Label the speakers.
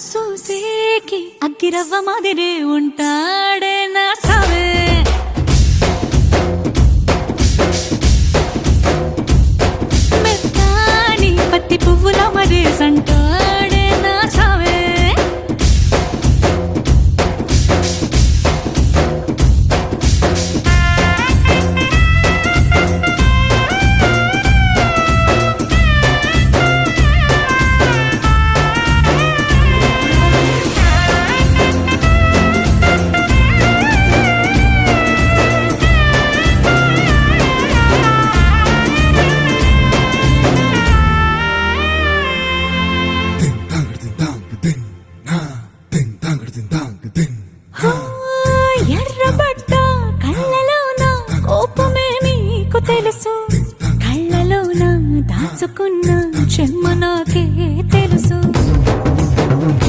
Speaker 1: చూసేకి అగ్గిరవ్వ మాదిరే ఉంటాడే నా సావే మెత్తాని పత్తి పువ్వుల మరే సంటో